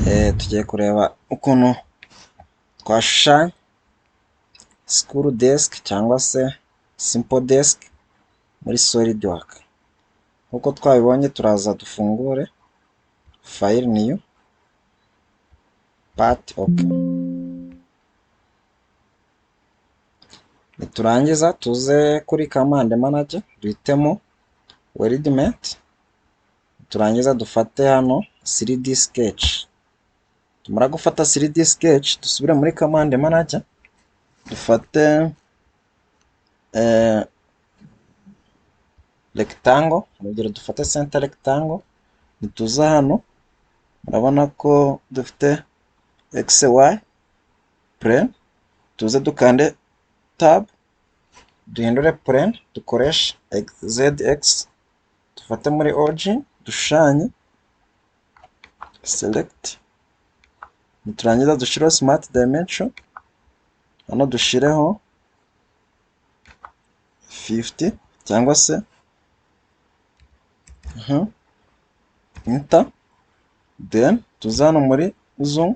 tugiye kureba ukuntu twashushanya school desk cyangwa se simple desk muri Solidwork. Nkuko twabibonye turaza dufungure file new part. Okay, niturangiza tuze kuri command manager duhitemo wordment, turangiza dufate hano 3D sketch. Tumara gufata 3D sketch dusubire muri command manager dufate rectangle, urugero dufate center rectangle. Nituza hano murabona ko dufite xy plane, tuze dukande tab duhindure plane dukoresha zx, dufate muri origin dushushanye select, niturangiza dushireho smart dimension, hano dushireho 50 cyangwa se enter, then tuza hano muri zoom,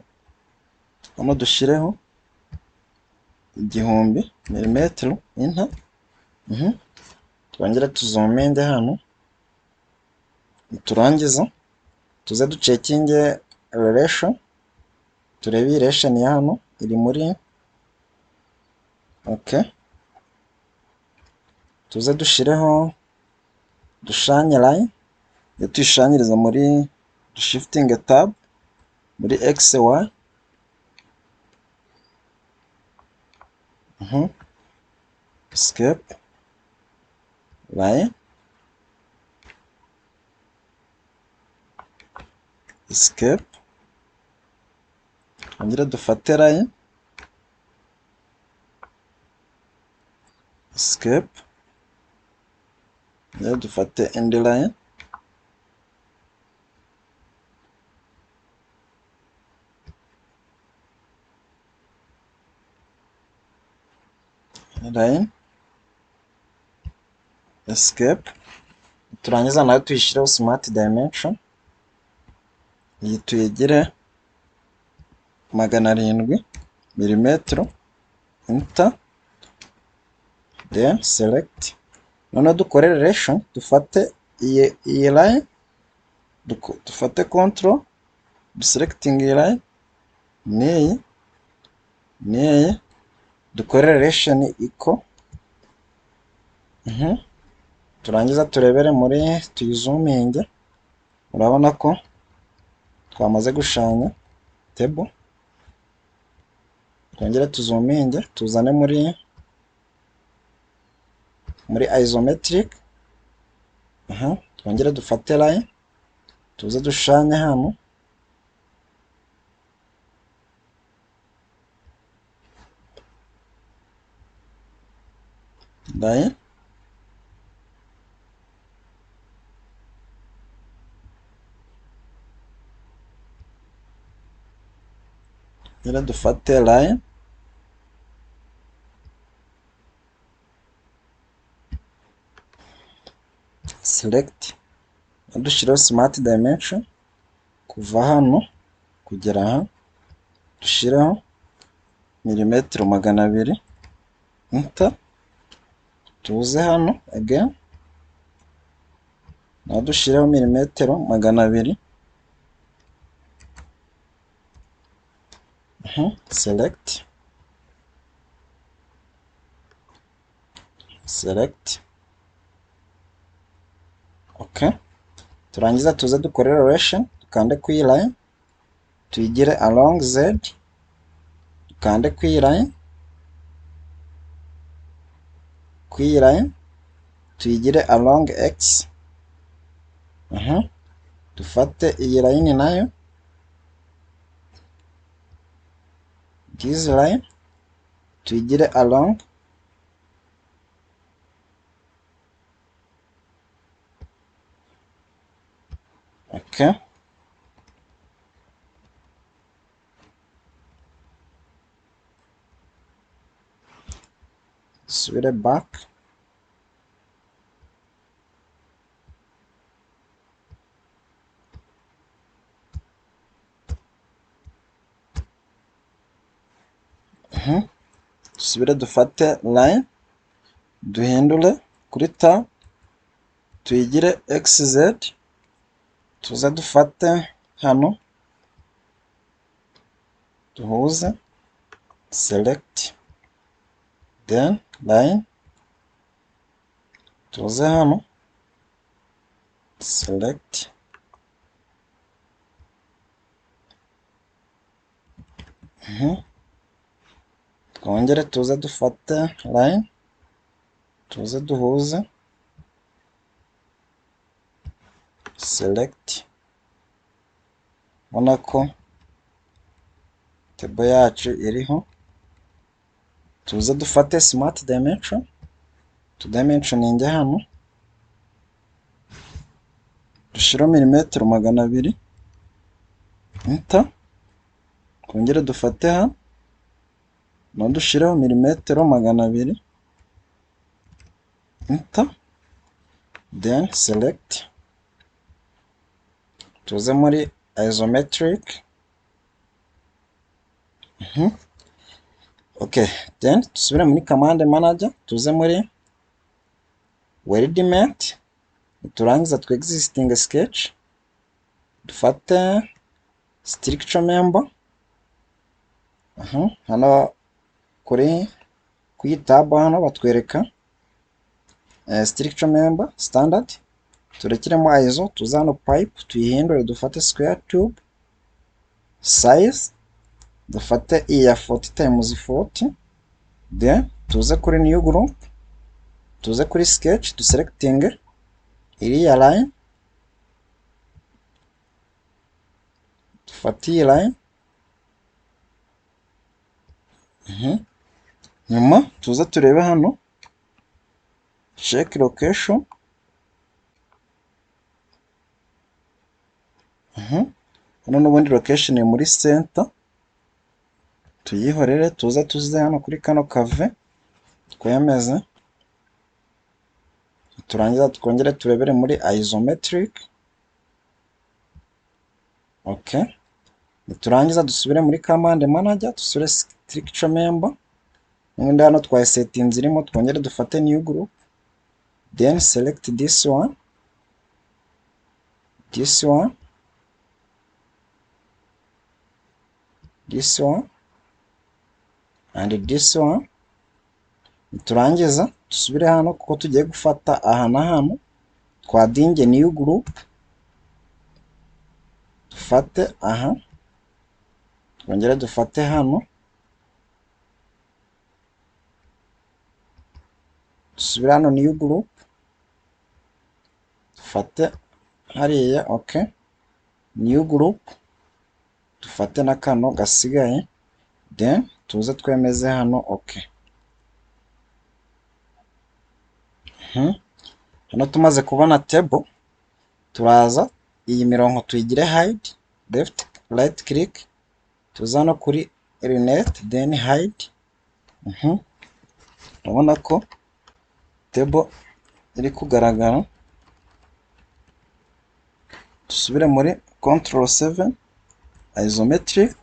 hano dushireho 1000 mm enter, twongere tuzomende hano, turangiza tuze ducekinge relation, turebe relation ya hano iri muri okay, tuze dushireho dushanye line, tuyishanyiriza muri shifting tab muri xy, escape line, escape, twongere dufate line, escape, dufate end line, line, escape, turangiza nayo tuyishireho smart dimension, iyi tuyigire 700 mm enter, then select, none dukore relation, dufate iyi line, dufate control selecting iyi line niyi, dukore relation equal, turangiza turebere muri tuyizuminge, urabona ko twamaze gushanya table, twongere tuzuminge tuzane muri isometric, twongere dufate line tuze dushanye hano, line, twongere dufate line, select, dushireho smart dimension kuva hano kugera aha, dushireho milimetero 200 enter, tuze hano again naho dushireho milimetero 200, select, select, okay, turangiza tuze dukore relation, dukande ku iyi line tuyigire along z, dukande ku iyi line, ku iyi line tuyigire along x, dufate iyi line nayo this line tuyigire along, okay, subire back, dusubire dufate line duhindure kuri tab tuyigire xz, tuze dufate hano duhuze, select, then line, tuze hano select, twongere tuze dufate line, tuze duhuze, select, ubona ko table yacu iriho, tuze dufate smart dimension, tudimensioninge hano, dushireho milimetero 200, enter, twongere dufate hano, no dushireho milimetero 200, enter, then select, tuze muri isometric, okay, then tusubire muri command manager, tuze muri weldment, turangiza tu existing sketch, dufate structure member, hano kuri tab hano batwereka structure member standard, turekiremo iso, tuze hano pipe tuyihindure dufate square tube, size dufate iya 40 times 40, then tuze kuri new group, tuze kuri sketch duselecting iriya line, dufate iyi line, nyuma tuze turebe hano check location, hano n'ubundi location ni muri center, tuyihorere tuze tuze hano kuri kano kave twemeze, turangiza twongere turebere muri isometric, okay, turangiza dusubire muri command manager, dusubire structure member, n'ubundi hano twaye settings irimo, twongere dufate new group, then select this one, this one, this one and this one, turangiza dusubire hano kuko tugiye gufata aha na hano, twadinge new group, dufate aha, twongere dufate hano, dusubire hano new group, dufate hariya, okay, new group, dufate na kano gasigaye, then tuze twemeze hano, okay. Hano tumaze kubona table, turaza iyi mirongo tuyigire hide, left right click, tuza no kuri eliminate then hide. Urabona ko table iri kugaragara. Dusubire muri control 7 isometric,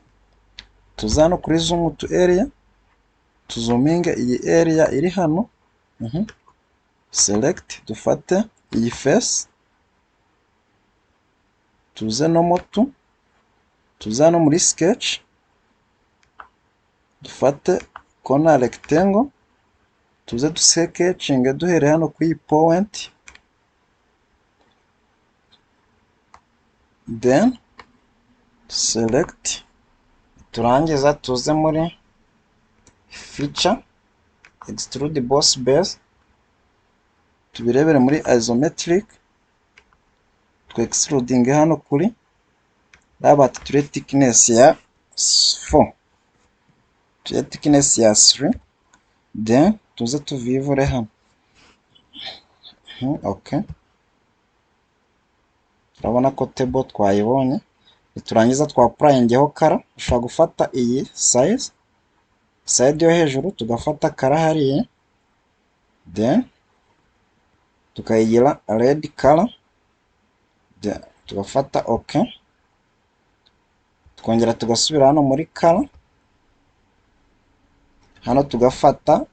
tuza no kuri zoom to area, tuzuminge iyi area iri hano, select, dufate iyi face, tuze no moto, tuza no muri sketch, dufate corner rectangle, tuze dusketchinge duhere hano ku iyi point, then select, turangiza tuze muri feature, extrude boss base, tubirebere muri isometric, tu extruding hano kuri rabati ture thickness ya 4, ture thickness ya 3, then tuze tuvivure hano. Okay, turabona ko table twayibonye. Turangiza twa applyingeho kara, ushobora gufata iyi size side yo hejuru, tugafata kara hariya, then tukayigira red color, then tugafata okay, twongera tugasubira hano muri color, hano tugafata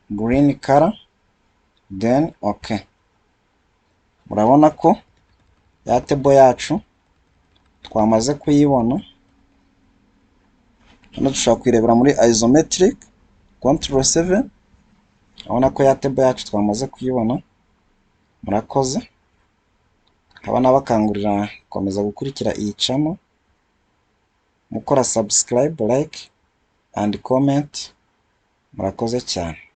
green color, then okay. Murabona ko ya table yacu twamaze kuyibona. Hano dushobora kuyirebera muri isometric, Ctrl+7. Urabona ko ya table yacu twamaze kuyibona. Murakoze. Nkaba nabakangurira gukomeza gukurikira iyi channel, mukora subscribe, like and comment. Murakoze cyane.